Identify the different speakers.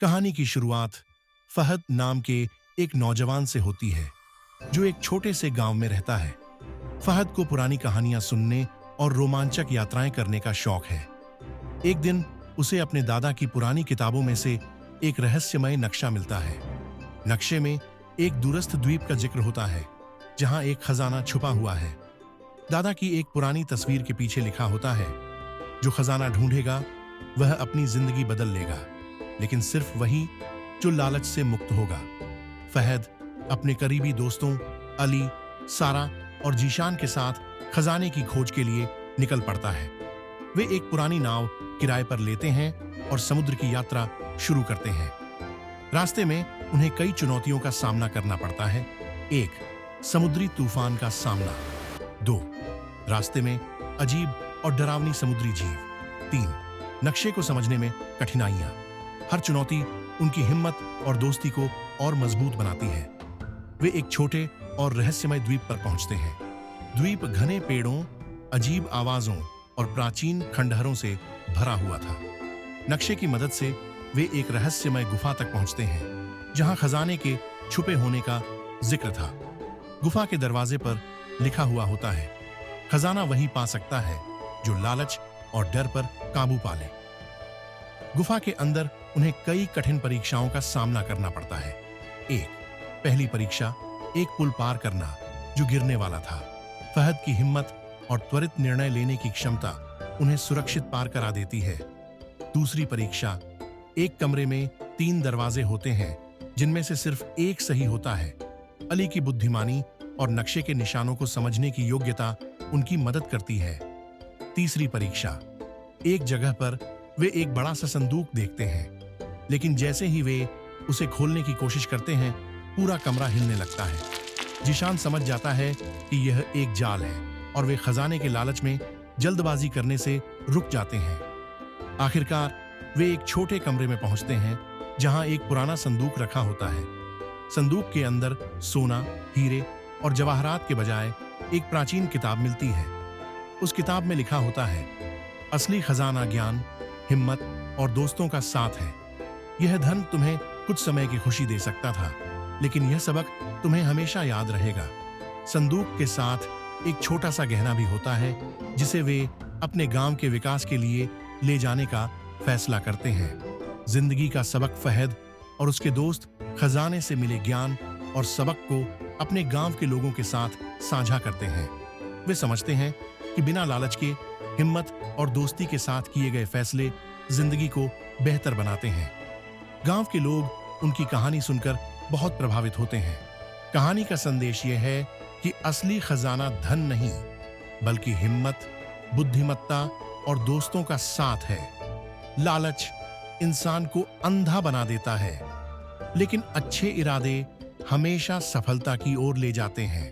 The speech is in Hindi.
Speaker 1: कहानी की शुरुआत फहद नाम के एक नौजवान से होती है जो एक छोटे से गांव में रहता है। फहद को पुरानी कहानियां सुनने और रोमांचक यात्राएं करने का शौक है। एक दिन उसे अपने दादा की पुरानी किताबों में से एक रहस्यमय नक्शा मिलता है। नक्शे में एक दूरस्थ द्वीप का जिक्र होता है जहां एक खजाना छुपा हुआ है। दादा की एक पुरानी तस्वीर के पीछे लिखा होता है, जो खजाना ढूंढेगा वह अपनी जिंदगी बदल लेगा, लेकिन सिर्फ वही जो लालच से मुक्त होगा। फहद अपने करीबी दोस्तों अली, सारा और जीशान के साथ खजाने की खोज के लिए निकल पड़ता है। वे एक पुरानी नाव किराए पर लेते हैं और समुद्र की यात्रा शुरू करते हैं। रास्ते में उन्हें कई चुनौतियों का सामना करना पड़ता है। 1. समुद्री तूफान का सामना। 2. रास्ते में अजीब और डरावनी समुद्री जीव। 3. नक्शे को समझने में कठिनाइयां। हर चुनौती उनकी हिम्मत और दोस्ती को और मजबूत बनाती है। वे एक छोटे और रहस्यमय द्वीप पर पहुंचते हैं। द्वीप घने पेड़ों, अजीब आवाजों और प्राचीन खंडहरों से भरा हुआ था। नक्शे की मदद से वे एक रहस्यमय गुफा तक पहुंचते हैं जहां खजाने के छुपे होने का जिक्र था। गुफा के दरवाजे पर लिखा हुआ होता है, खजाना वही पा सकता है जो लालच और डर पर काबू पा ले। गुफा के अंदर उन्हें कई कठिन परीक्षाओं का सामना करना पड़ता है। 1. पहली परीक्षा, एक पुल पार करना जो गिरने वाला था। फहद की हिम्मत और त्वरित निर्णय लेने की क्षमता उन्हें सुरक्षित पार करा देती है। दूसरी परीक्षा, एक कमरे में 3 दरवाजे होते हैं जिनमें से सिर्फ एक सही होता है। अली की बुद्धिमानी और नक्शे के निशानों को समझने की योग्यता उनकी मदद करती है। तीसरी परीक्षा, एक जगह पर वे एक बड़ा सा संदूक देखते हैं, लेकिन जैसे ही वे उसे खोलने की कोशिश करते हैं पूरा कमरा हिलने लगता है। जीशान समझ जाता है कि यह एक जाल है और वे खजाने के लालच में जल्दबाजी करने से रुक जाते हैं। आखिरकार वे एक छोटे कमरे में पहुंचते हैं जहां एक पुराना संदूक रखा होता है। संदूक के अंदर सोना, हीरे और जवाहरात के बजाय एक प्राचीन किताब मिलती है। उस किताब में लिखा होता है, असली खजाना ज्ञान, हिम्मत और दोस्तों का साथ है। यह धन तुम्हें कुछ समय की खुशी दे सकता था, लेकिन यह सबक तुम्हें हमेशा याद रहेगा। संदूक के साथ एक छोटा सा गहना भी होता है जिसे वे अपने गांव के विकास के लिए ले जाने का फैसला करते हैं। जिंदगी का सबक फहद और उसके दोस्त खजाने से मिले ज्ञान और सबक को अपने गांव के लोगों के साथ साझा करते हैं। वे समझते हैं कि बिना लालच के हिम्मत और दोस्ती के साथ किए गए फैसले जिंदगी को बेहतर बनाते हैं। गांव के लोग उनकी कहानी सुनकर बहुत प्रभावित होते हैं। कहानी का संदेश यह है कि असली खजाना धन नहीं, बल्कि हिम्मत, बुद्धिमत्ता और दोस्तों का साथ है। लालच इंसान को अंधा बना देता है, लेकिन अच्छे इरादे हमेशा सफलता की ओर ले जाते हैं।